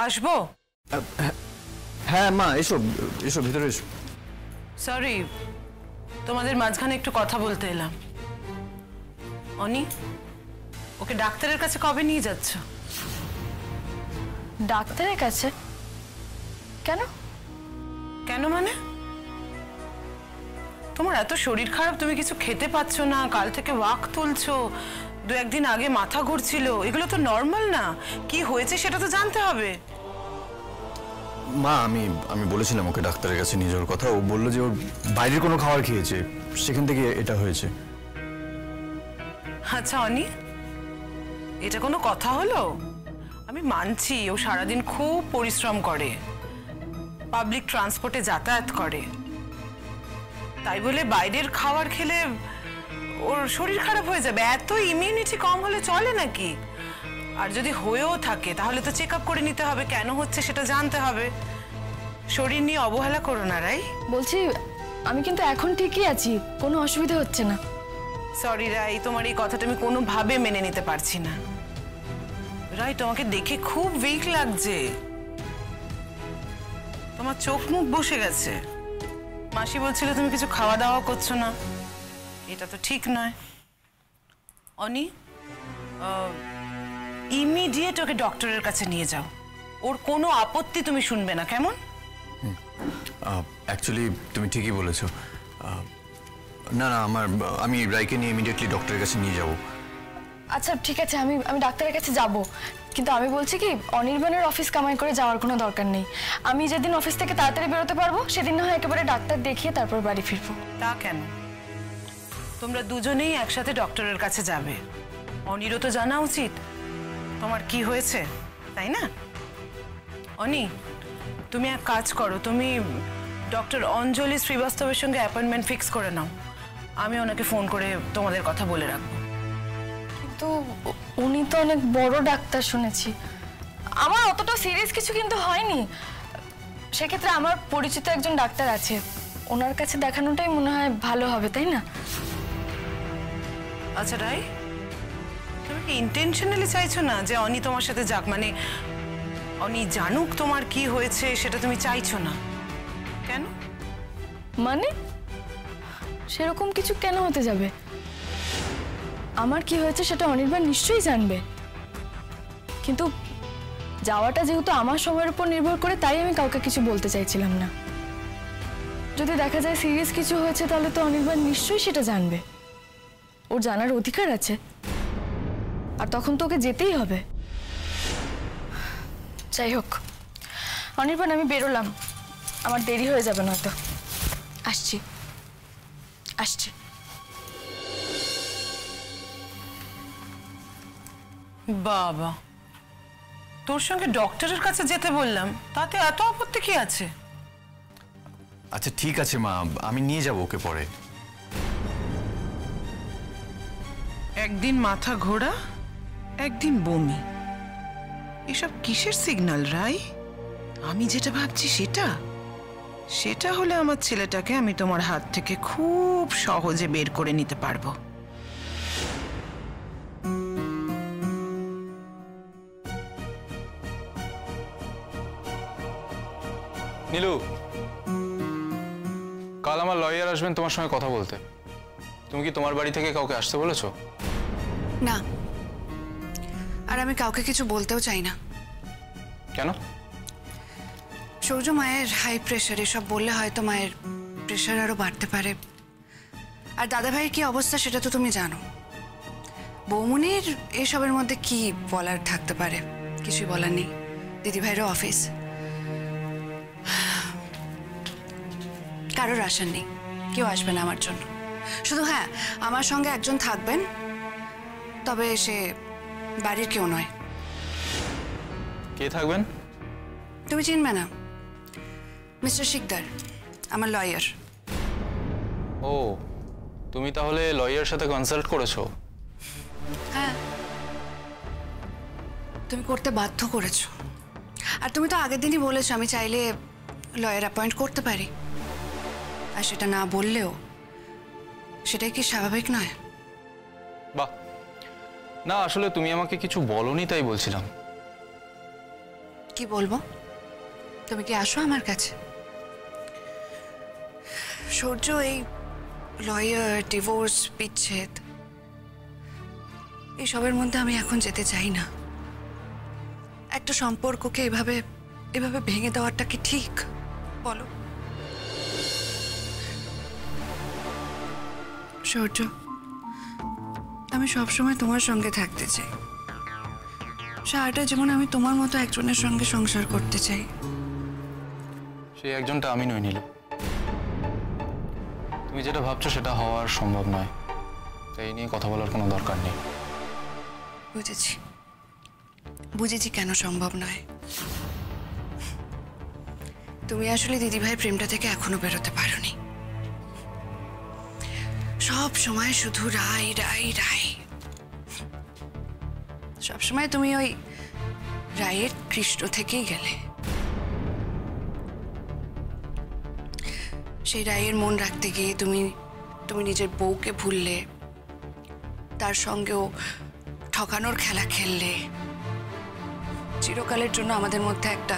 আসবো? হ্যাঁ মা, এসো এসো, ভিতরে এসো। সরি, তোমাদের মাঝখানে একটু কথা বলতে এলাম। অনি, ওকে ডাক্তারের কাছে কবে নিয়ে যাচ্ছ? ডাক্তারের কাছে? কেন? কেন মানে? তোমার এত শরীর খারাপ, তুমি কিছু খেতে পাচ্ছ না, কাল থেকে ওয়াক তুলছো, দু একদিন আগে মাথা ঘুরছিল, এগুলো তো নর্মাল না। কি হয়েছে সেটা তো জানতে হবে। মা, আমি বলেছিলাম ওকে ডাক্তারের কাছে নিয়ে যাওয়ার কথা। ও বললো যে ওর বাইরের কোনো খাবার খেয়েছে, সেখান থেকে এটা হয়েছে। আচ্ছা অনি, এটা কোনো কথা হলো? আমি মানছি ও সারাদিন খুব পরিশ্রম করে, পাবলিক ট্রান্সপোর্টে যাতায়াত করে, তাই বলে বাইরের খাবার খেলে ওর শরীর খারাপ হয়ে যাবে? এত ইমিউনিটি কম হলে চলে নাকি? আর যদি হয়েও থাকে তাহলে তো চেক আপ করে নিতে হবে, কেন হচ্ছে সেটা জানতে হবে। শরীর নিয়ে অবহেলা করো না রাই। বলছি আমি কিন্তু এখন ঠিকই আছি, কোনো অসুবিধা হচ্ছে না। সরি রাই, তোমার এই কথাটা আমি কোনোভাবে মেনে নিতে পারছি না। রাই, তোমাকে দেখে খুব উইক লাগছে, তোমার চোখ মুখ বসে গেছে। মাসি বলছিল তুমি কিছু খাওয়া দাওয়া করছো না, এটা তো ঠিক নয়। অনি, ইমিডিয়েট ওকে ডক্টরের কাছে নিয়ে যাও, ওর কোনো আপত্তি তুমি শুনবে না, কেমন? অ্যাকচুয়ালি তুমি ঠিকই বলেছো। না না, আমি রাইকে নিয়ে ইমিডিয়েটলি ডক্টরের কাছে নিয়ে যাব। আচ্ছা ঠিক আছে, আমি ডাক্তারের কাছে যাব, কিন্তু আমি বলছি কি অনির্বাণের অফিস কামাই করে যাওয়ার কোনো দরকার নেই। আমি যেদিন অফিস থেকে তাড়াতাড়ি বেরোতে পারবো সেদিন না হয় একেবারে ডাক্তার দেখিয়ে তারপর বাড়ি ফিরবো। তা কেন? তোমরা দুজনেই একসাথে ডক্টরের কাছে যাবে, অনিরও তো জানা উচিত তোমার কি হয়েছে, তাই না? অনি, তুমি এক কাজ করো, তুমি ডক্টর অঞ্জলি শ্রীবাস্তবের সঙ্গে অ্যাপয়েন্টমেন্ট ফিক্স করে নাও, আমি ওনাকে ফোন করে তোমাদের কথা বলে রাখবো। কিন্তু উনি তো অনেক বড় ডাক্তার শুনেছি, আমার অতটা সিরিয়াস কিছু কিন্তু হয়নি। সেক্ষেত্রে আমার পরিচিত একজন ডাক্তার আছে, ওনার কাছে দেখানোটাই মনে হয় ভালো হবে, তাই না? আচ্ছা রাই, তুমি কি ইন্টেনশনালি চাইছো না যে অনি তোমার সাথে যাক? মানে অনি জানুক তোমার কি হয়েছে সেটা তুমি চাইছো না কেন? মানে সেরকম কিছু কেন হতে যাবে? আমার কি হয়েছে সেটা অনির্বাণ নিশ্চয়ই জানবে, কিন্তু যাওয়াটা যেহেতু আমার সময়ের উপর নির্ভর করে, তাই আমি কাউকে কিছু বলতে চাইছিলাম না। যদি দেখা যায় সিরিয়াস কিছু হয়েছে তাহলে তো অনির্বাণ নিশ্চয়ই সেটা জানবে, ওর জানার অধিকার আছে, আর তখন তো ওকে যেতেই হবে। যাই হোক অনির্বাণ, আমি বেরোলাম, আমার দেরি হয়ে যাবে নয়তো। আসছি আসছি। বাবা, তোর সঙ্গে ডক্টরের কাছে যেতে বললাম, তাতে এত আপত্তি কি আছে? আচ্ছা ঠিক আছে মা, আমি নিয়ে যাব ওকে পরে। একদিন মাথা ঘোরা, একদিন বমি, এসব কিসের সিগন্যাল রাই? আমি যেটা ভাবছি সেটা হলে আমার ছেলেটাকে আমি তোমার হাত থেকে খুব সহজে বের করে নিতে পারবো। নীলু, কাল আমার লয়ার আসবেন তোমার সঙ্গে কথা বলতে। তুমি কি তোমার বাড়ি থেকে কাউকে আসতে বলেছো? না, আর আমি কাউকে কিছু বলতেও চাই না। কেন? সৌর্য মায়ের হাই প্রেশার, এসব বললে হয়তো মায়ের প্রেশার আরো বাড়তে পারে। আর দাদা ভাইয়ের কি অবস্থা সেটা তো তুমি জানো। বৌমনির এসবের মধ্যে কি বলার থাকতে পারে? কিছুই বলার নেই। দিদি ভাইয়েরও অফিস, কারোর আসার নেই, কেউ আসবে না আমার জন্য। শুধু হ্যাঁ, আমার সঙ্গে একজন থাকবেন, তবে সে বাড়ির কেউ নয়। কে থাকবেন? তুমি চিনবে না, মিস্টার শিকদার, আমার লয়ার। ও, তুমি তাহলে লয়ারের সাথে কনসাল্ট করেছো? হ্যাঁ, তুমি করতে বাধ্য করেছো। আর তুমি তো আগের দিনই বলেছো আমি চাইলে লয়ার অ্যাপয়েন্ট করতে পারি, আর সেটা না বললেও সেটাই কি স্বাভাবিক নয়? বাহ, না আসলে তুমি আমাকে কিছু বলোনি তাই বলছিলাম। কি বলবো? তুমি কি আসো আমার কাছে? সূর্য, এই লয়ার, ডিভোর্স, বিচ্ছেদ এইসবের মধ্যে আমি এখন যেতে চাই না। একটা সম্পর্ককে এভাবে এভাবে ভেঙে দেওয়াটা কি ঠিক বলো? সূর্য, আমি সবসময় তোমার সঙ্গে থাকতে চাই। সারাটা জীবন আমি তোমার মতো একজনের সঙ্গে সংসার করতে চাই। সেই একজনটা আমি নই নীলু। তুমি যেটা ভাবছো সেটা হওয়ার সম্ভব নয়, তাই এই নিয়ে কথা বলার কোনো দরকার নেই। বুঝেছি, বুঝেছি কেন সম্ভব নয়। তুমি আসলে দিদিভাইয়ের প্রেমটা থেকে এখনো বেরোতে পারোনি। সব সময় শুধু রাই রাই রাই। সবসময় তুমি ওই রায়ের কৃষ্ণ থেকেই গেলে। সেই রায়ের মন রাখতে গিয়ে তুমি নিজের বউকে ভুললে, তার সঙ্গেও ঠকানোর খেলা খেললে। চিরকালের জন্য আমাদের মধ্যে একটা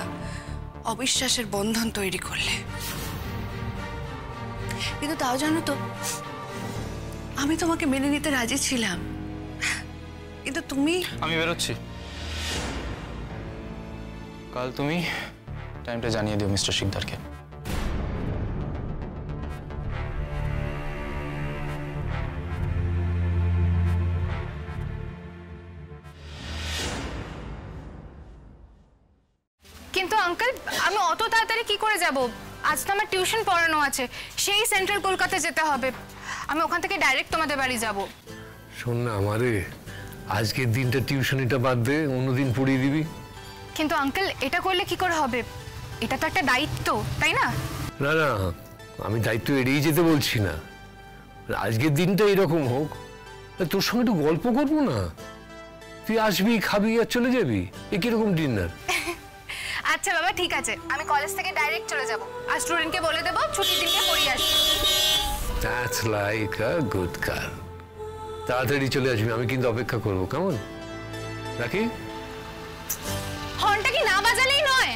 অবিশ্বাসের বন্ধন তৈরি করলে। কিন্তু তাও জানো তো, আমি তোমাকে মেনে নিতে রাজি ছিলাম, কিন্তু তুমি। আমি বেরোচ্ছি। কাল তুমি টাইমটা জানিয়ে দিও মিস্টার শিকদারকে। কিন্তু আঙ্কেল, আমি অত তাড়াতাড়ি কি করে যাব? আজ তো আমার টিউশন পড়ানো আছে, সেই সেন্ট্রাল কলকাতা যেতে হবে। আমি ওখান থেকে ডাইরেক্ট তোমাদের বাড়ি যাব। শোন না আমারে, আজকের দিনটা টিউশনিটা বাদ দে, অন্যদিন পড়িয়ে দিবি। কিন্তু আঙ্কেল, এটা করলে কি করে হবে? এটা তো একটা দায়িত্ব, তাই না? না না, আমি দায়িত্ব এড়িয়ে যেতে বলছি না। আজকের দিনটা এরকম হোক, তোর সঙ্গে একটু গল্প করবো না? তুই আসবি, খাবি আর চলে যাবি। এ কিরকম ডিনার? আচ্ছা বাবা, ঠিক আছে, আমি কলেজ থেকে ডাইরেক্ট চলে যাব। আর স্টুডেন্টকে বলে দেবো ছুটির দিনকে পড়িয়ে আসবে। That's like a good girl. তাড়াতাড়ি চলে আসবি, আমি কিন্তু অপেক্ষা করবো। কেমন? রাখি? হর্নটা কি না বাজালেই নয়?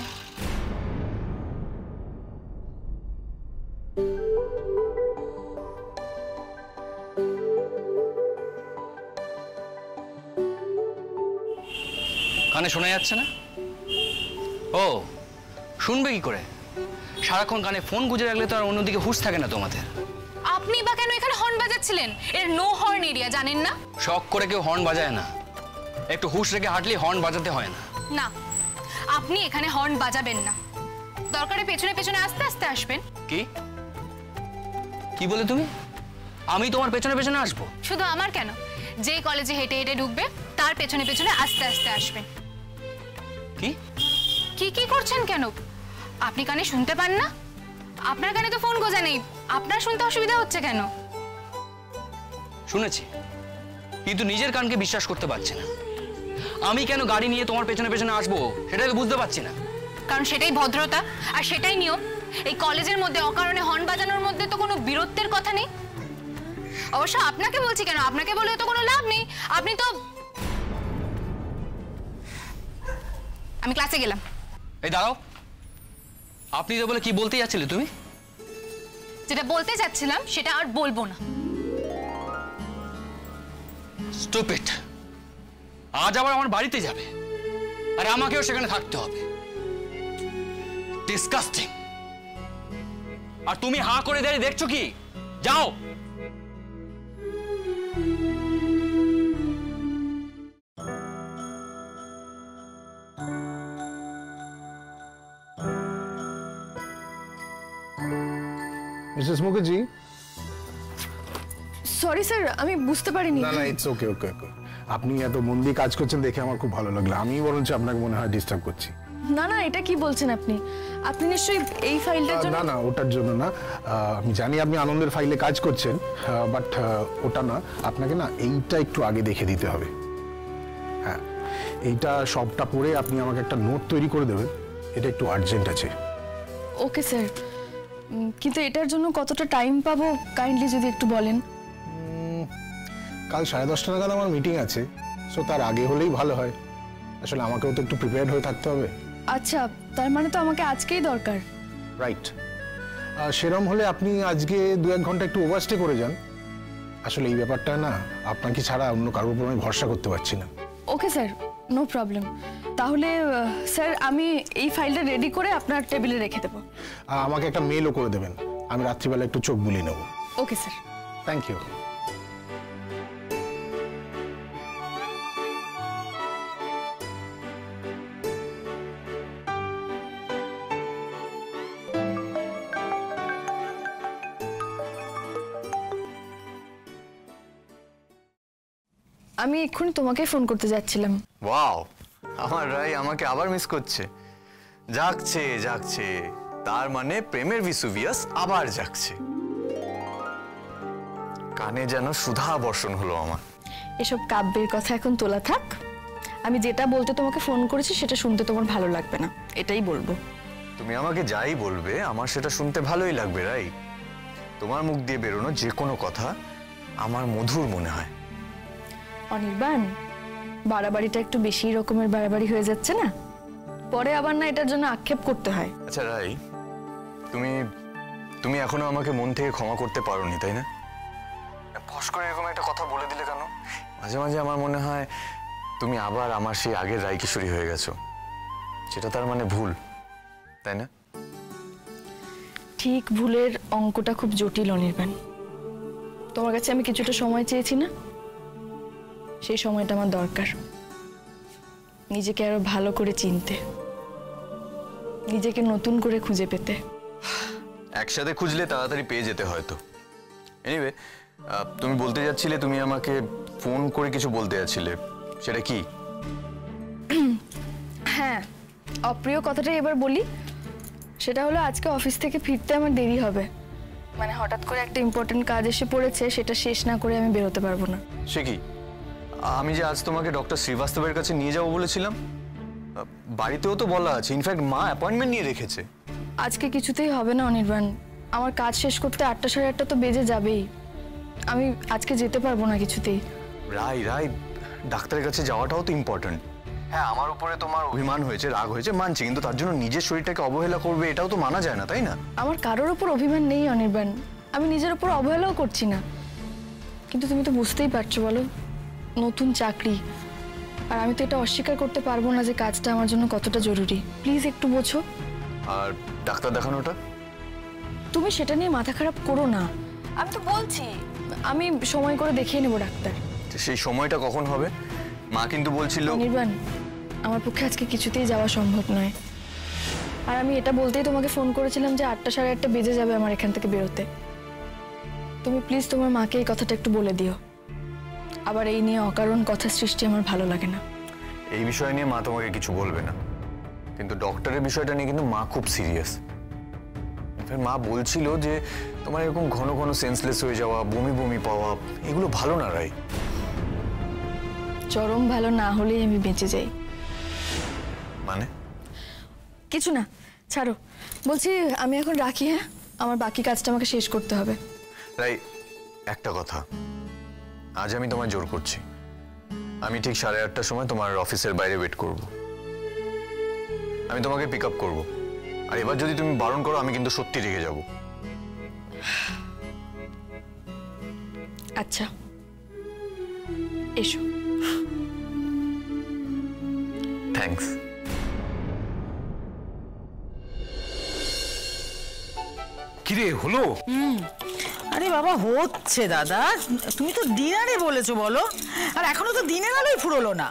কানে শোনা যাচ্ছে না? ও, শুনবে কি করে? সারাক্ষণ কানে ফোন গুঁজে রাখলে তো আর অন্যদিকে হুঁশ থাকে না তোমাদের। আপনি বা কেন এখানে হর্ন বাজাচ্ছিলেন? এর নো হর্ন এরিয়া, জানেন না? শখ করে কেউ হর্ন বাজায় না, একটু হুঁশ রেখে হাঁটলে হর্ন বাজাতে হয় না। না, আপনি এখানে হর্ন বাজাবেন না। দরকারে পেছনে পেছনে আস্তে আস্তে আসবেন। কি কি বলে তুমি? আমি তোমার পেছনে পেছনে আসবো? শুধু আমার কেন, যে কলেজে হেঁটে হেঁটে ঢুকবে তার পেছনে পেছনে আস্তে আস্তে আসবেন। কি কি কি করছেন কেন? আপনি কানে শুনতে পান না? আপনার কানে তো ফোন গোজা নেই, আপনার শুনতে অসুবিধা হচ্ছে কেন? শুনেছি, কিন্তু নিজের কানকে বিশ্বাস করতে পারছি না। আমি কেন গাড়ি নিয়ে তোমার পেছনে পেছনে আসবো সেটাই তো বুঝতে পারছি না। কারণ সেটাই ভদ্রতা আর সেটাই নিয়ম। এই কলেজের মধ্যে অকারণে হর্ন বাজানোর মধ্যে তো কোনো বীরত্বের কথা নেই। অবশ্য আপনাকে বলছি কেন, আপনাকে বলে তো কোনো লাভ নেই। আপনি তো। আমি ক্লাসে গেলাম। এই দাঁড়াও, আপনি তো বলে কি বলতে যাচ্ছিলে তুমি? যেটা বলতে চাচ্ছিলাম সেটা আর বলবো না। স্টুপিড। আজ আবার আমার বাড়িতে যাবে আর আমাকেও সেখানে থাকতে হবে। ডিসকাস্টিং। আর তুমি হাঁ করে দাঁড়িয়ে দেখছো কি? যাও। মিসেস মুখার্জি। সরি স্যার, আমি বুঝতে পারিনি। না না, ইটস ওকে ওকে ওকে। আপনি এত মন দিয়ে কাজ করছেন দেখে আমার খুব ভালো লাগলো। আমি বরঞ্চ আপনাকে মনে হয় ডিস্টার্ব করছি। না না, এটা কি বলছেন আপনি? আপনি নিশ্চয়ই এই ফাইলটার জন্য। না না, ওটার জন্য না। আমি জানি আপনি আনন্দের ফাইলে কাজ করছেন, বাট ওটা না। আপনাকে না এইটা একটু আগে দেখে দিতে হবে। হ্যাঁ, এইটা সবটা পড়ে আপনি আমাকে একটা নোট তৈরি করে দেবেন। এটা একটু আর্জেন্ট আছে। ওকে স্যার, কিন্তু এটার জন্য কতটা টাইম পাবো কাইন্ডলি যদি একটু বলেন। কাল 10:30 নাগাদ আমার মিটিং আছে, সো তার আগে হলেই ভালো হয়। আসলে আমাকেও তো একটু প্রিপেয়ার্ড হয়ে থাকতে হবে। আচ্ছা, তার মানে তো আমাকে আজকেই দরকার। রাইট। সেরম হলে আপনি আজকে 2-1 ঘন্টা একটু ওভারস্টে করে যান। আসলে এই ব্যাপারটা না আপনাকে ছাড়া অন্য কারোর উপর আমি ভরসা করতে পারছি না। Okay sir, no problem. তাহলে স্যার আমি এই ফাইলটা রেডি করে আপনার টেবিলে রেখে দেবো। আমাকে একটা মেলও করে দেবেন, আমি রাত্রিবেলা একটু চোখ বুলিয়ে নেব। Okay sir. Thank you. আমি এক্ষুনি তোমাকে ফোন করতে যাচ্ছিলাম। ওয়াও, আমার রাই আমাকে আবার মিস করছে। জাগছে জাগছে, তার মানে প্রেমের ভিসুভিয়াস আবার জাগছে। কানে যেন সুধা বর্ষণ হলো আমার। এসব কাব্যের কথা এখন তোলা থাক। আমি যেটা বলতে তোমাকে ফোন করেছি সেটা শুনতে তোমার ভালো লাগবে না, এটাই বলবো। তুমি আমাকে যাই বলবে আমার সেটা শুনতে ভালোই লাগবে রাই। তোমার মুখ দিয়ে বেরোনো যে কোনো কথা আমার মধুর মনে হয়। অনির্বাণ, বাড়াবাড়িটা একটু বেশি রকমের বাড়াবাড়ি হয়ে যাচ্ছে না? পরে আবার না এটার জন্য আক্ষেপ করতে হয়। আচ্ছা রাই, তুমি তুমি এখনো আমাকে মন থেকে ক্ষমা করতে পারোনি, তাই না? ফস করে এরকম একটা কথা বলে দিলে কেন? মাঝে মাঝে আমার মনে হয় তুমি আবার আমার সেই আগের রাই কিশোরী হয়ে গেছো। সেটা তার মানে ভুল, তাই না? ঠিক ভুলের অঙ্কটা খুব জটিল অনির্বাণ। তোমার কাছে আমি কিছুটা সময় চেয়েছি না? সেই সময়টা আমার দরকার নিজেকে আরো ভালো করে চিনতে, নিজেকে নতুন করে খুঁজে পেতে। একসাথে খুঁজলে তাড়াতাড়ি পেয়ে যেতে হয়তো। এনিওয়ে, তুমি বলতে যাচ্ছিলে তুমি আমাকে ফোন করে কিছু বলতে যাচ্ছিলে, সেটা কি? হ্যাঁ, অপ্রিয় কথাটাই এবার বলি। সেটা হলো আজকে অফিস থেকে ফিরতে আমার দেরি হবে। মানে হঠাৎ করে একটা ইম্পর্টেন্ট কাজ এসে পড়েছে, সেটা শেষ না করে আমি বেরোতে পারবো না। সে কি? আমি যে আজ তোমাকে ডক্টর শ্রীবাস্তবের কাছে নিয়ে যাবো বলেছিলাম, বাড়িতেও তো বলা আছে, ইনফ্যাক্ট মা অ্যাপয়েন্টমেন্ট নিয়ে রেখেছে। আজকে কিছুতেই হবে না অনির্বাণ, আমার কাজ শেষ করতে 8টা সাড়ে 8টা তো বেজে যাবেই। আমি আজকে যেতে পারবো না কিছুতেই। রাই রাই, ডাক্তারের কাছে যাওয়াটাও তো ইম্পর্টেন্ট। হ্যাঁ, আমার উপরে তোমার অভিমান হয়েছে, রাগ হয়েছে, মানছি, কিন্তু তার জন্য নিজের শরীরটাকে অবহেলা করবে এটাও তো মানা যায় না, তাই না? আমার কারোর ওপর অভিমান নেই অনির্বাণ, আমি নিজের উপর অবহেলাও করছি না। কিন্তু তুমি তো বুঝতেই পারছো, বলো, নতুন চাকরি, আর আমি তো এটা অস্বীকার করতে পারবো না যে কাজটা আমার জন্য কতটা জরুরি। প্লিজ একটু বোঝো। আর ডাক্তার দেখানোটা? তুমি সেটা নিয়ে মাথা খারাপ করো না, আমি তো বলছি আমি সময় করে দেখিয়ে নেবো ডাক্তার। সেই সময়টা কখন হবে? মা কিন্তু বলছিল। অনির্বাণ, আমার পক্ষে আজকে কিছুতেই যাওয়া সম্ভব নয়। আর আমি এটা বলতেই তোমাকে ফোন করেছিলাম যে 8টা সাড়ে 8টা বেজে যাবে আমার এখান থেকে বেরোতে। তুমি প্লিজ তোমার মাকে এই কথাটা একটু বলে দিও। আবার এই নিয়ে অকারণ কথা সৃষ্টি আমার ভালো লাগে না। এই বিষয় নিয়ে মা তোমাকে কিছু বলবে না, কিন্তু ডক্টরের বিষয়টা নিয়ে কিন্তু মা খুব সিরিয়াস। মা বলছিল যে তোমার এরকম ঘন ঘন সেন্সলেস হয়ে যাওয়া, বমি বমি পাওয়া, এগুলো ভালো না রাই। চরম ভালো না হলেই আমি বেঁচে যাই। মানে? কিছু না, ছাড়ো। বলছি আমি এখন রাখি। হ্যাঁ, আমার বাকি কাজটা আমাকে শেষ করতে হবে। রাই, একটা কথা, আজ আমি তোমায় জোর করছি, আমি ঠিক 8:30টার সময় তোমার অফিসের বাইরে ওয়েট করব। আমি তোমাকে পিক আপ করবো, আর এবার যদি তুমি বারণ করো আমি কিন্তু সত্যি রেগে যাব। আচ্ছা, এসো। থ্যাঙ্কস। কিরে হলো? আরে বাবা, হচ্ছে দাদা, তুমি তো ডিনারে বলেছো বলো, আর এখনো তো দিনের আলোই ফুরোলো না।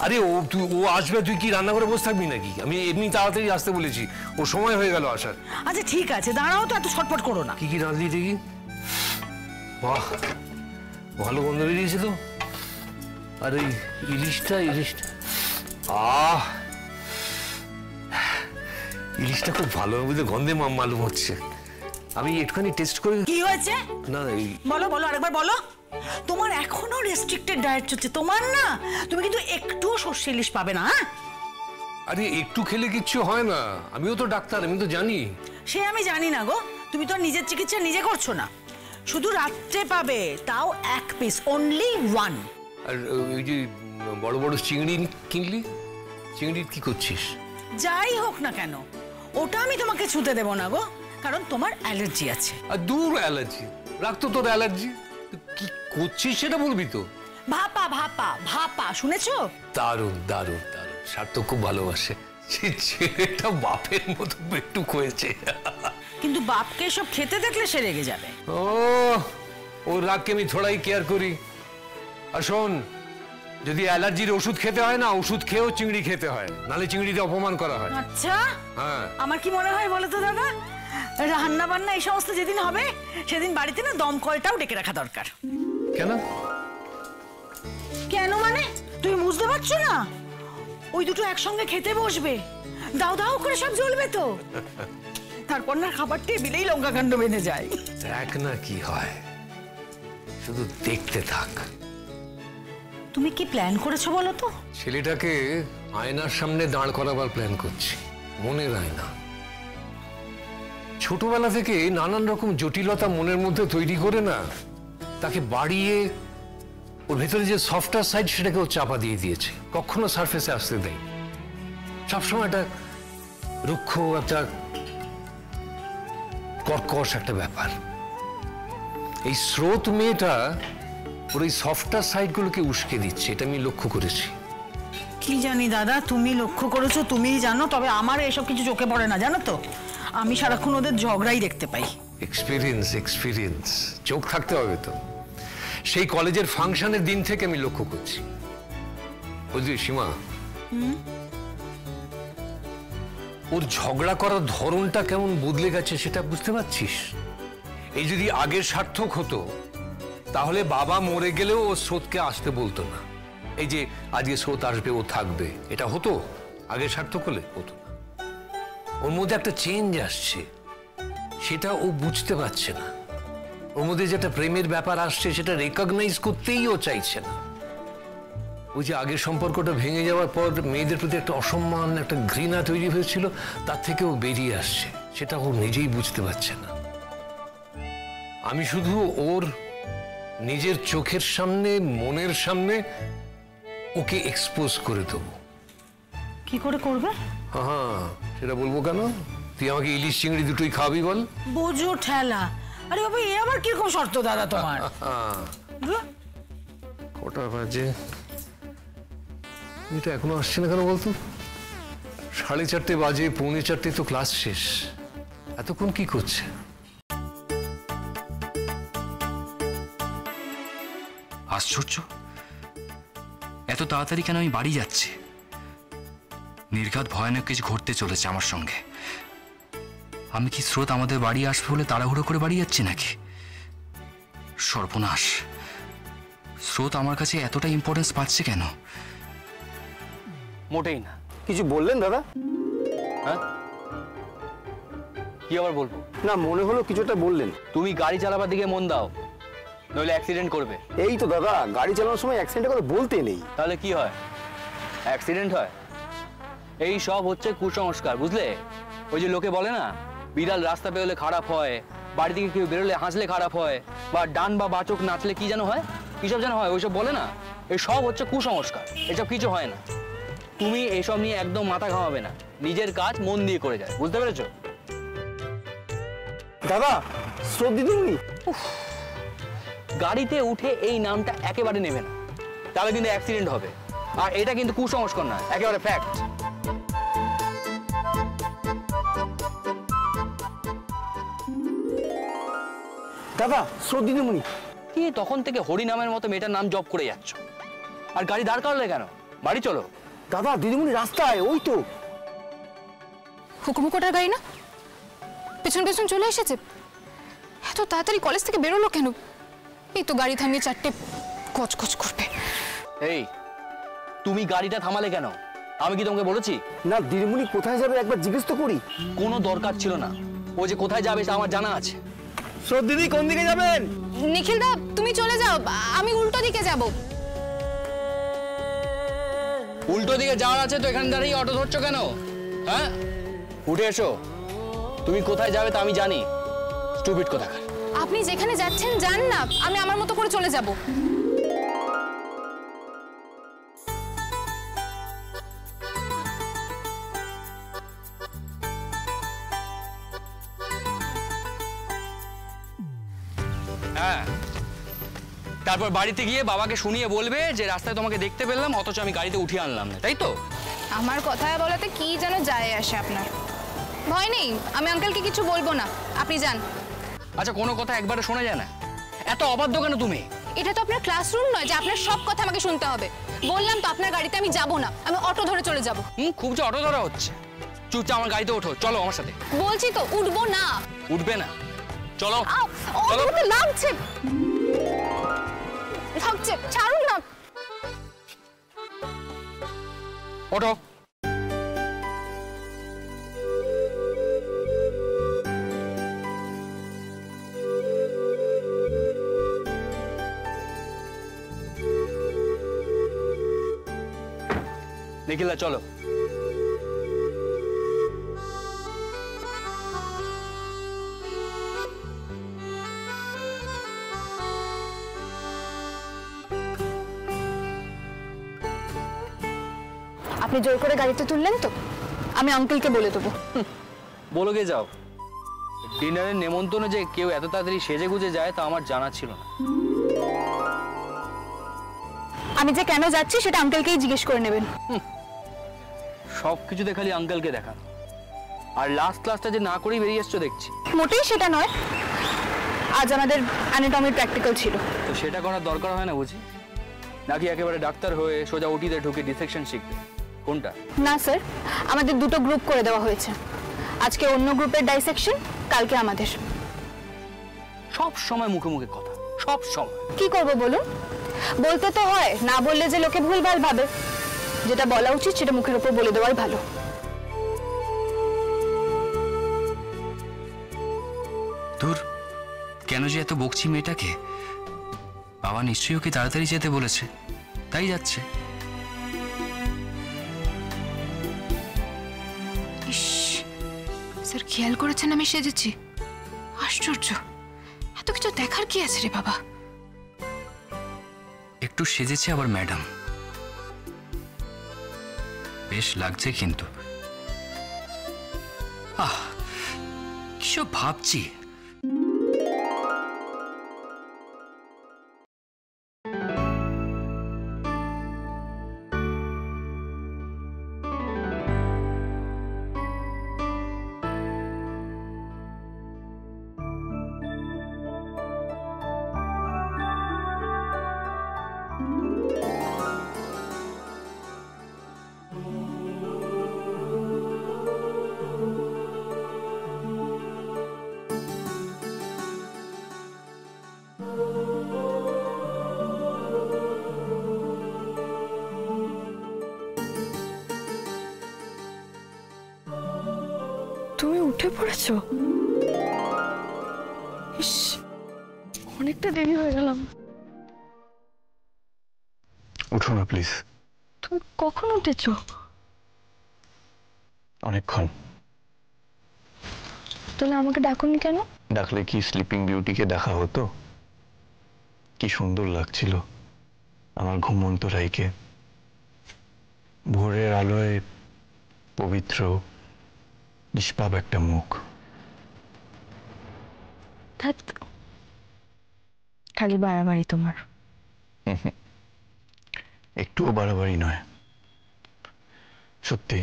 আরে ও আসবে, তুই কি রান্না করে বসে থাকবি নাকি? আমি এমনি তাড়াতাড়ি আসতে বলেছি, ও সময় হয়ে গেল আসার। আচ্ছা ঠিক আছে, দাঁড়াও তো, এত ছটফট করো না। কি কি রাঁধলি দেখি? বাহ, ভালো গন্ধ বেরিয়েছে তো। আর এই ইলিশটা ইলিশটা খুব ভালো গন্ধে মালুম হচ্ছে। আমি একটুখানি টেস্ট করে। কি হয়েছে? না, বলো বলো, আরেকবার বলো। তোমার এখনো রেস্ট্রিক্টেড ডায়েট চলছে তোমার, না? তুমি কিন্তু একটুও সর্ষে ইলিশ পাবে না। হ্যাঁ, আরে একটু খেলে কিচ্ছু হয় না, আমিও তো ডাক্তার, আমি তো জানি। সে আমি জানি না গো, তুমি তো নিজের চিকিৎসা নিজে করছো না। শুধু রাত্রে পাবে, তাও 1 পিস, অনলি 1। আর ওই যে বড় বড় চিংড়ি কিনলি, চিংড়ির কি করছিস? যাই হোক না কেন ওটা আমি তোমাকে ছুতে দেব না গো, কারণ তোমার অ্যালার্জি আছে। আর দূর অ্যালার্জি, রাখতো তোর অ্যালার্জি। কি করছিস সেটা বলবি তো। ভাপা ভাপা ভাপা, শুনেছো? দারুণ দারুণ দারুণ, সার্থক খুব ভালোবাসে। ছেলেটা বাপের মতো পেটুক হয়েছে। কিন্তু বাপকে সব খেতে দেখলে সে রেগে যাবে। ও ওর রাগকে আমি থোড়াই কেয়ার করি। আর শোন, যদি অ্যালার্জির ওষুধ খেতে হয় না, ওষুধ খেয়েও চিংড়ি খেতে হয়, নালে চিংড়িতে অপমান করা হয়। আচ্ছা, হ্যাঁ। আমার কি মনে হয় বলো তো দাদা, রান্না বান্না এই সমস্ত যেদিন হবে সেদিন বাড়িতে না দমকলটাও ডেকে রাখা দরকার। কেন? কেন মানে তুমি বুঝতে পারছো না? ওই দুটো একসঙ্গে খেতে বসবে, দাও দাও করে সব জ্বলবে তো, তারপর না খাবার টেবিলেই লঙ্কা কাণ্ড বেঁধে যায়। দেখ না কি হয়, শুধু দেখতে থাক। তুমি কি প্ল্যান করেছো বলো তো? ছেলেটাকে আয়নার সামনে দাঁড় করাবার প্ল্যান করছি, মনের আয়না। ছোটবেলা থেকে নানান রকম জটিলতা মনের মধ্যে তৈরি করে না, তাকে বাড়িয়ে ওর ভেতরে যে সফটওয়্যার সাইড সেটাকে ও চাপা দিয়ে দিয়েছে, কখনো সারফেসে আসতে দেয়। সবসময় একটা রুক্ষ, একটা কর্কশ একটা ব্যাপার। এই স্রোত মেয়েটা ওর এই সফটওয়্যার সাইডগুলোকে উস্কে দিচ্ছে, এটা আমি লক্ষ্য করেছি। কি জানি দাদা, তুমি লক্ষ্য করেছো তুমিই জানো, তবে আমার এসব কিছু চোখে পড়ে না জানো তো। আমি সারাক্ষণ ওদের ঝগড়াই দেখতে পাই। এক্সপিরিয়েন্স এক্সপিরিয়েন্স, চোখ থাকতে হবে তো। সেই কলেজের ফাংশনের দিন থেকে আমি লক্ষ্য করছি। বুঝলি সীমা, ওর ঝগড়া করার ধরনটা কেমন বদলে গেছে সেটা বুঝতে পারছিস? এই যদি আগের সার্থক হতো, তাহলে বাবা মরে গেলেও ও স্রোতকে আসতে বলতো না। এই যে আজকে স্রোত আসবে, ও থাকবে, এটা হতো আগের সার্থক হলে? হতো না। ওর মধ্যে একটা চেঞ্জ আসছে, সেটা ও বুঝতে পারছে না। ওর মধ্যে যেটা প্রেমের ব্যাপার আসছে সেটা রেকগনাইজ করতেই ও চাইছে না। ওই যে আগের সম্পর্কটা ভেঙে যাওয়ার পর মেয়েদের প্রতি একটা অসম্মান, একটা ঘৃণা তৈরি হয়েছিল, তার থেকে ও বেরিয়ে আসছে, সেটা ও নিজেই বুঝতে পারছে না। আমি শুধু ওর নিজের চোখের সামনে, মনের সামনে ওকে এক্সপোজ করে দেবো। কি করে করবে? হ্যাঁ, সেটা বলবো কেন? তুই আমাকে ইলিশ চিংড়ি দুটোই খাওয়াবি বল। বোঝো ঠেলা। আরে বাবা, এ আবার কিরকম শর্ত দাদা তোমার? কটা বাজে? এটা এখনো আসছে না কেন বলতো? 4:30 বাজে, 4:45 তো ক্লাস শেষ। এতক্ষণ কি করছে? আশ্চর্য, এত তাড়াতাড়ি কেন আমি বাড়ি যাচ্ছি? নির্ঘাত ভয়ানক কিছু ঘটতে চলেছে আমার সঙ্গে। আমি কি স্রোত আমাদের বাড়ি আসবে বলে তাড়াহুড়ো করে বাড়ি যাচ্ছি নাকি? সর্বনাশ, স্রোত আমার কাছে এতটা ইম্পর্টেন্স পাচ্ছে কেন? মোটেই না। কিছু বললেন দাদা? হ্যাঁ, কি আবার বলবো? না, মনে হলো কিছুটা বললেন। তুমি গাড়ি চালাবার দিকে মন দাও, নইলে অ্যাক্সিডেন্ট করবে। এই তো দাদা, গাড়ি চালানোর সময় অ্যাক্সিডেন্টের কথা বলতে নেই। তাহলে কি হয়? অ্যাক্সিডেন্ট হয়। এই সব হচ্ছে কুসংস্কার, বুঝলে? ওই যে লোকে বলে না, বিড়াল রাস্তা পেরোলে খারাপ হয়, বাড়ি থেকে কেউ বেরোলে হাসলে খারাপ হয়, বা ডান বা বাচক নাচলে কি যেন হয়, কিসব যেন হয়, ওইসব বলে না। এই সব হচ্ছে কুসংস্কার, এসব কিছু হয় না। তুমি এসব নিয়ে একদম মাথা ঘামাবে না, নিজের কাজ মন দিয়ে করে যায়, বুঝতে পেরেছো? দাদা, স্রোত দিদিমণি, গাড়িতে উঠে এই নামটা একেবারে নেবে না, তাহলে কিন্তু অ্যাক্সিডেন্ট হবে। আর এটা কিন্তু কুসংস্কার নয়, একেবারে ফ্যাক্ট। দাদা, স্রোত দিদিমণি। কি তখন থেকে হরি নামের মতো মেয়েটার নাম জপ করে যাচ্ছ? আর গাড়ি দাঁড় করালে কেন? বাড়ি চলো। দাদা, দিদিমণি রাস্তায়, ওই তো। হুকুমুকোটার গাড়ি না? পেছন পেছন চলে এসেছে। এত তাড়াতাড়ি কলেজ থেকে বেরোলো কেন? এই তো গাড়ি থামিয়ে 4টে কচকচ করবে। এই, তুমি গাড়িটা থামালে কেন? আমি কি তোমাকে বলেছি? না, দিদিমণি কোথায় যাবে একবার জিজ্ঞেস তো করি। কোনো দরকার ছিল না, ও যে কোথায় যাবে তা আমার জানা আছে। স্রোত দিদি, কোন দিকে যাবেন? নিখিল দা, তুমি চলে যাও, আমি উল্টো দিকে যাব। উল্টো দিকে যাওয়ার আছে তো এখানে দাঁড়িয়ে অটো ধরছো কেন? হ্যাঁ, উঠে এসো। তুমি কোথায় যাবে তা আমি জানি, স্টুপিড কোথাকার। আপনি যেখানে যাচ্ছেন যান না, আমি আমার মতো করে চলে যাব। হ্যাঁ, তারপর বাড়িতে গিয়ে বাবাকে শুনিয়ে বলবে যে রাস্তায় তোমাকে দেখতে পেলাম অথচ আমি গাড়িতে উঠিয়ে আনলাম না, তাই তো? আমার কথা বলাতে কি যেন যায় আসে আপনার? ভয় নেই, আমি আঙ্কেলকে কিছু বলবো না, আপনি যান। আচ্ছা, কোনো কথা একবারে শোনা যায় না? এত অবাধ্য কেন তুমি? এটা তো আপনার ক্লাসরুম নয় যে আপনার সব কথা আমাকে শুনতে হবে। বললাম তো আপনার গাড়িতে আমি যাব না, আমি অটো ধরে চলে যাব। খুব যে অটো ধরা হচ্ছে। চুপচাপ আমার গাড়িতে ওঠো, চলো আমার সাথে। বলছি তো উঠবো না। উঠবে না? চলো। অটোতে লাগছে, লাগছে, ছাড়ুন না। ওঠো। নিখিলা চলো। আপনি জোর করে গাড়িতে তুললেন তো, আমি আঙ্কেলকে বলে দেবো। বলো গে যাও। ডিনারের নেমন্তন্ন যে কেউ এত তাড়াতাড়ি সেজে গুজে যায় তা আমার জানা ছিল না। আমি যে কেন যাচ্ছি সেটা আঙ্কেলকেই জিজ্ঞেস করে নেবেন। সব কিছুতে খালি আঙ্কেলকে দেখা, আর লাস্ট ক্লাসটা যে না করেই বেরিয়ে এসছো দেখছি। মোটেই সেটা নয়, আজ আমাদের অ্যানাটমির প্র্যাকটিক্যাল ছিল। তো সেটা করার দরকার হয় না বুঝি? নাকি একেবারে ডাক্তার হয়ে সোজা ওটিতে ঢুকে ডিসেকশন শিখবে? কোনটা? না স্যার, আমাদের দুটো গ্রুপ করে দেওয়া হয়েছে। আজকে অন্য গ্রুপের ডাইসেকশন, কালকে আমাদের। সব সময় মুখে মুখে কথা, সব সময়। কি করব বলুন? বলতে তো হয়, না বললে যে লোকে ভুলভাল ভাবে। যেটা বলা উচিত সেটা মুখের উপর বলে দেওয়াই ভালো। দূর, কেন যে এত বকছি মেয়েটাকে? বাবা নিশ্চয়ই ওকে তাড়াতাড়ি যেতে বলেছে, তাই যাচ্ছে। ইস, স্যার খেয়াল করেছেন আমি সেজেছি? আশ্চর্য, এত কিছু দেখার কি আছে রে বাবা? একটু সেজেছে আবার ম্যাডাম, বেশ লাগছে কিন্তু। কিসব ভাবছি। তুমি উঠে পড়েছো? ইস, অনেকটা দেরি হয়ে গেলাম। উঠো না প্লিজ। তুমি কখন উঠেছো? অনেকক্ষণ। তাহলে আমাকে ডাকুনি কেন? ডাকলে কি স্লিপিং বিউটিকে দেখা হতো? কি সুন্দর লাগছিল আমার ঘুমন্ত রাইকে। ভোরের আলোয় পবিত্র নিষ্পাপ একটা মুখ। খালি বাড়াবাড়ি তোমার। একটুও বাড়াবাড়ি নয়, সত্যি।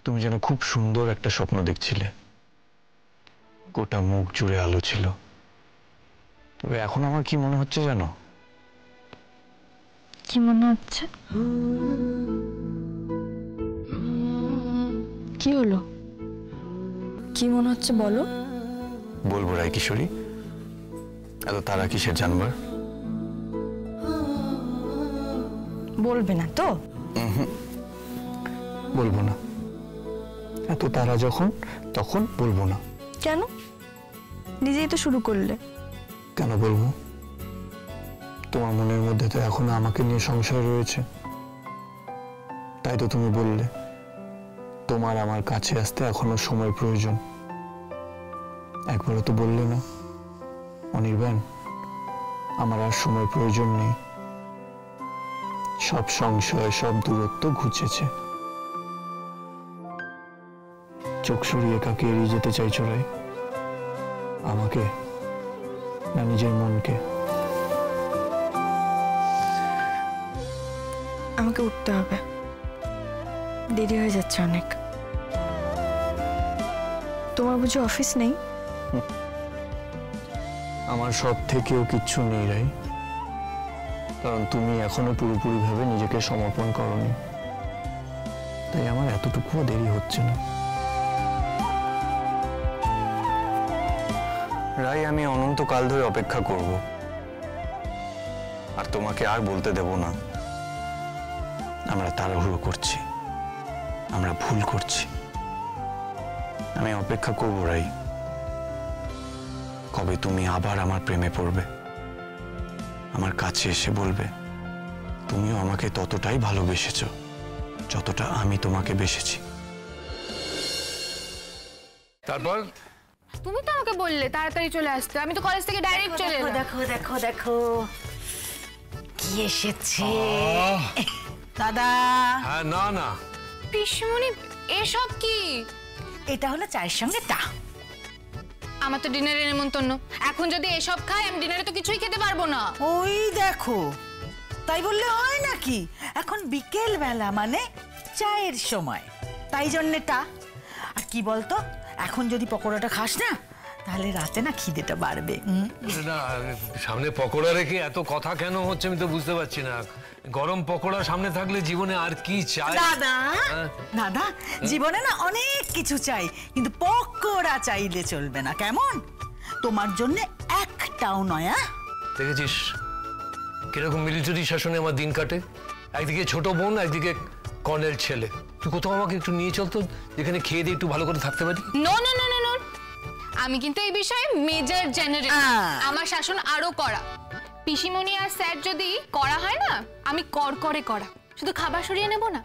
তুমি যেন খুব সুন্দর একটা স্বপ্ন দেখছিলে, গোটা মুখ জুড়ে আলো ছিল। তবে এখন আমার কি মনে হচ্ছে জানো? কি মনে হচ্ছে? কি হলো? কি মনে হচ্ছে বলো? বলবো রায় কিশোরী? এত তারা কিসের জানবার? বলবে না তো? বলবো না। এত তারা যখন, তখন বলবো না। কেন? নিজেই তো শুরু করলে। কেন বলবো? তোমার মনের মধ্যে তো এখনো আমাকে নিয়ে সংশয় রয়েছে, তাই তো তুমি বললে তোমার আমার কাছে আসতে এখনো সময় প্রয়োজন। একবারও তো বললে না অনির্বাণ, আমার আর সময় প্রয়োজন নেই। সব সংশয়, সব দূরত্ব ঘুচেছে। চোখ সরিয়ে কাকে এড়িয়ে যেতে চাইছো রাই? আমাকে না নিজের মনকে? আমাকে উঠতে হবে, দেরি হয়ে যাচ্ছে অনেক। তোমার বুঝি অফিস নেই? আমার সব থেকেও কিচ্ছু নেই রাই, কারণ তুমি এখনো পুরোপুরিভাবে নিজেকে সমর্পণ করনি, তাই আমার এতটুকুও দেরি হচ্ছে না। রাই, আমি অনন্তকাল ধরে অপেক্ষা করব, আর তোমাকে আর বলতে দেব না আমরা তাড়াহুড়ো করছি, আমরা ভুল করছি। আমি অপেক্ষা করব রাই, কবে তুমি আবার আমার প্রেমে পড়বে, আমার কাছে এসে বলবে তুমিও আমাকে ততটাই ভালোবেসেছো যতটা আমি তোমাকে বেসেছি। তারপর তুমি তো আমাকে বললে তাড়াতাড়ি চলে আসতে, আমি তো কলেজ থেকে ডাইরেক্ট চলে এলাম। দেখো দেখো দেখো কি এসেছে দাদা। হ্যাঁ, না না পিসমণি, এসব কি? এটা হলো চায়ের সঙ্গে টা। আমার তো ডিনারের নেমন্তন্ন, এখন যদি এসব খাই আমি ডিনারে তো কিছুই খেতে পারবো না। ওই দেখো, তাই বললে হয় নাকি? এখন বিকেল বেলা মানে চায়ের সময়, তাই জন্যে টা। আর কি বলতো, এখন যদি পকোড়াটা খাস না তাহলে রাতে না খিদেটা বাড়বে। না, সামনে পকোড়া রেখে এত কথা কেন হচ্ছে আমি তো বুঝতে পারছি না। গরম পকোড়া সামনে থাকলে জীবনে আর কি চাই? দাদা দাদা, জীবনে না অনেক কিছু চাই, কিন্তু পকোড়া চাইলে চলবে না, কেমন? তোমার জন্য একটাও নয়। দেখেছিস কিরকম মিলিটারি শাসনে আমার দিন কাটে? একদিকে ছোট বোন, একদিকে কর্নেল ছেলে। তুই কোথাও আমাকে একটু নিয়ে চলতো, যেখানে খেয়ে দিয়ে একটু ভালো করে থাকতে পারি। No no no no no, আমি কিন্তু এই বিষয়ে মেজর জেনারেল, আমার শাসন আরো কড়া। পিসিমণি আর স্যার যদি করা হয় না, আমি করে করা। শুধু খাবার সরিয়ে নেব না,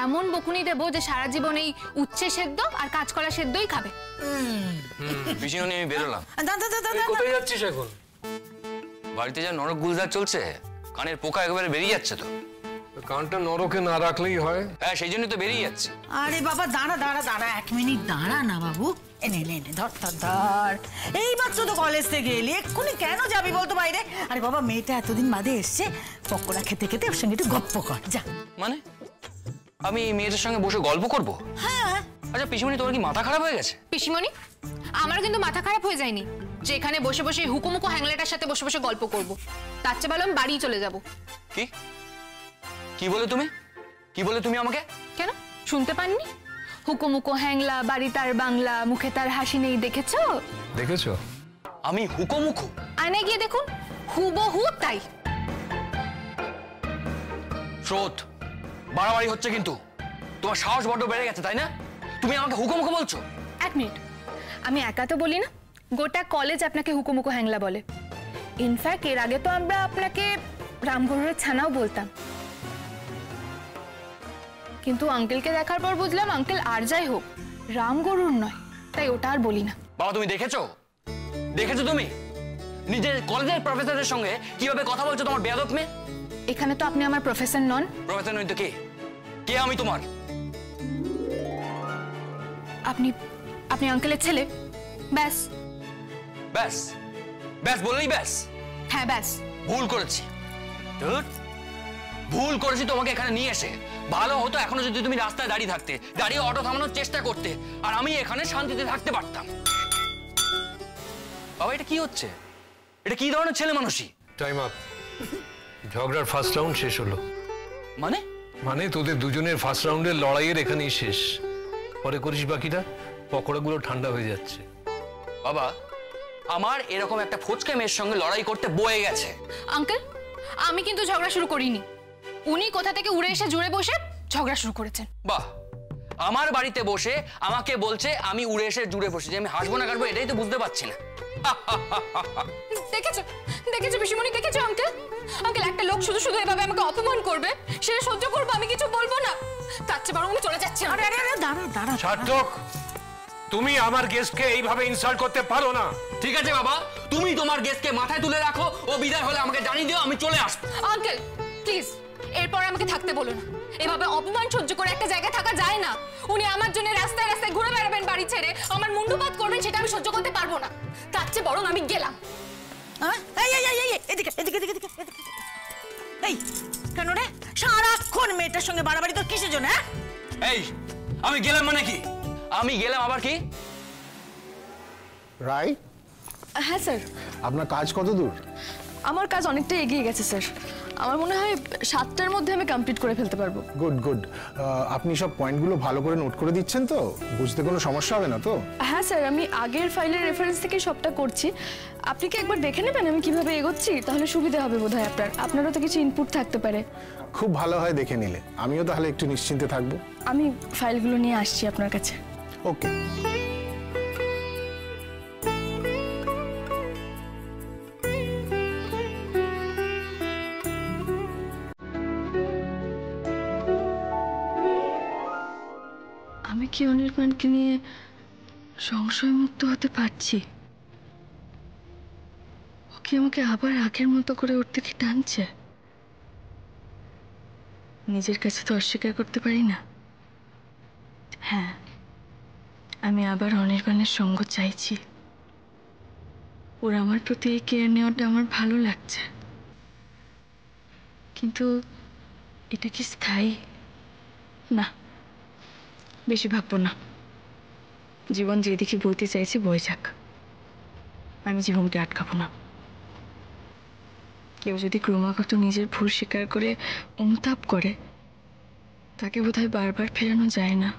এমন বকুনি দেবো যে সারা জীবন এই উচ্ছে সেদ্ধ আর কাঁচকলা সেদ্ধই খাবে। পিসিমণি, আমি বেরোলাম। কোথায় যাচ্ছিস এখন? বাড়িতে যা নরক গুলজার চলছে, কানের পোকা একেবারে বেরিয়ে যাচ্ছে তো। কানটা নরকে না রাখলেই হয়। হ্যাঁ, সেই জন্য তো বেরিয়ে যাচ্ছে। আরে বাবা দাঁড়া দাঁড়া দাঁড়া, 1 মিনিট দাঁড়া না বাবু। এনে এনে ধর ধর ধর, এই মাত্র তো কলেজ থেকে এলি, এক্ষুনি কেন যাবি বলতো বাইরে? আরে বাবা, মেয়েটা এতদিন বাদে এসছে, পকোড়া খেতে খেতে ওর সঙ্গে একটু গপ্প কর, যা। মানে আমি মেয়েটার সঙ্গে বসে গল্প করব? হ্যাঁ। আচ্ছা পিসিমণি, তোমার কি মাথা খারাপ হয়ে গেছে? পিসিমণি, আমার কিন্তু মাথা খারাপ হয়ে যায়নি যে এখানে বসে বসে হুকুমুকু হ্যাংলাটার সাথে বসে বসে গল্প করব। তার চেয়ে ভালো আমি বাড়ি চলে যাব। কি কি বলে তুমি? কি বলে তুমি আমাকে? কেন শুনতে পাননি? হুকুমুকু হ্যাংলা, বাড়ি তার বাংলা, মুখে তার হাসি নেই, দেখেছো? দেখেছো? আমি হুকুমুকু? আয়নায় গিয়ে দেখুন, হুবহু তাই। স্রোত, বাড়াবাড়ি হচ্ছে কিন্তু। তোমার সাহস বড্ড বেড়ে গেছে, তাই না? তুমি আমাকে হুকুমুকু বলছো? 1 মিনিট, আমি একা তো বলি না, গোটা কলেজ আপনাকে হুকুমুকু হ্যাংলা বলে। ইনফ্যাক্ট এর আগে তো আমরা আপনাকে রামগরুরের ছানাও বলতাম, কিন্তু আঙ্কেলকে দেখার পর বুঝলাম আঙ্কেল আর যাই হোক রামগরুর নয়, তাই ওটা আর বলি না। বাবা, তুমি দেখেছো? দেখেছো তুমি নিজের কলেজের প্রফেসরের সঙ্গে কিভাবে কথা বলছো তোমার বেয়াদব মেয়ে? এখানে তো আপনি আমার প্রফেসর নন। প্রফেসর নই তো কে? কে আমি তোমার? আপনি আপনি আঙ্কেলের ছেলে, ব্যাস। ব্যাস ব্যাস বললেই ব্যাস? হ্যাঁ ব্যাস। ভুল করেছি, ভুল করেছি তোমাকে এখানে নিয়ে এসে। ভালো হতো এখনো যদি তুমি রাস্তায় দাঁড়িয়ে থাকতে, দাঁড়িয়ে অটো থামানোর চেষ্টা করতে, আর আমি এখানে শান্তিতে থাকতে পারতাম। বাবা, এটা কি হচ্ছে? এটা কি ধরনের ছেলে মানুষই? Time up. ঝগড়ার ফার্স্ট রাউন্ড শেষ হলো। মানে? মানে তোদের দুজনের ফার্স্ট রাউন্ডের লড়াইয়ের এখানেই শেষ। পরে করিস বাকিটা, পকোড়াগুলো ঠান্ডা হয়ে যাচ্ছে। বাবা, আমার এরকম একটা ফোচকা মেয়ের সঙ্গে লড়াই করতে বয়ে গেছে। আঙ্কেল, আমি কিন্তু ঝগড়া শুরু করিনি, উনি কোথা থেকে উড়ে এসে জুড়ে বসে ঝগড়া শুরু করেছেন। বাহ, আমার বাড়িতে বসে আমাকে বলছে আমি উড়ে এসে জুড়ে বসেছি। আমি হাসবো না কাটবো এটাই তো বুঝতে পারছি না। দেখেছো দেখেছো পিসিমণি, দেখেছো আঙ্কেল? আঙ্কেল, একটা লোক শুধু শুধু এভাবে আমাকে অপমান করবে, সেটা সহ্য করবো, আমি কিছু বলবো না? তার চেয়ে বরং আমি চলে যাচ্ছি। আরে আরে আরে দাঁড়া দাঁড়া, সার্থক, তুমি আমার গেস্টকে এইভাবে ইনসাল্ট করতে পারো না। ঠিক আছে বাবা, তুমি তোমার গেস্টকে মাথায় তুলে রাখো, ও বিদায় হলে আমাকে জানিয়ে দিও, আমি চলে আসবো। আঙ্কেল প্লিজ, এরপর আমাকে থাকতে বলো না। এভাবে অপমান সহ্য করে একটা জায়গায় থাকা যায় না। উনি আমার জন্য রাস্তায় রাস্তায় ঘুরে বেড়াবেন বাড়ি ছেড়ে, আমার মুন্ডুপাত করবেন, সেটা আমি সহ্য করতে পারবো না। তার চেয়ে বরং আমি গেলাম। হ্যাঁ এই এই এই এই, এদিকে এদিকে এদিকে এদিকে এদিকে। এই কেন রে সারাক্ষণ মেয়েটার সঙ্গে বাড়াবাড়ি তোর কিসের জন্য? হ্যাঁ এই আমি গেলাম মানে কি? আমি গেলাম আবার কি? রায়, হ্যাঁ স্যার, আপনার কাজ কত দূর? আমার কাজ অনেকটা এগিয়ে গেছে স্যার। আমার মনে হয় 7টার মধ্যে আমি কমপ্লিট করে ফেলতে পারবো। Good good. আপনি সব পয়েন্টগুলো ভালো করে নোট করে দিচ্ছেন তো? বুঝতে কোনো সমস্যা হবে না তো? হ্যাঁ স্যার, আমি আগের ফাইলের রেফারেন্স থেকে সবটা করছি। আপনি কি একবার দেখে নেবেন আমি কিভাবে এগোচ্ছি? তাহলে সুবিধা হবে বোধহয় আপনারও তো কিছু ইনপুট থাকতে পারে। খুব ভালো হয় দেখে নিলে, আমিও তাহলে একটু নিশ্চিন্তে থাকবো। আমি ফাইলগুলো নিয়ে আসছি আপনার কাছে। ওকে। আমি কি অনির্বাণকে নিয়ে সংশয়মুক্ত হতে পারছি? ও কি আমাকে আবার আগের মতো করে ওর দিকে টানছে? নিজের কাছে তো অস্বীকার করতে পারি না। হ্যাঁ, আমি আবার অনির্বাণের সঙ্গ চাইছি। ওর আমার প্রতি এই কেয়ার নেওয়াটা আমার ভালো লাগছে, কিন্তু এটা কি স্থায়ী? না, বেশি ভাববো না। জীবন যেদিকে বইতে চাইছে বয়ে যাক, আমি জীবনকে আটকাবো না। কেউ যদি ক্রমাগত নিজের ভুল স্বীকার করে অনুতাপ করে, তাকে বোধহয় বারবার ফেরানো যায় না।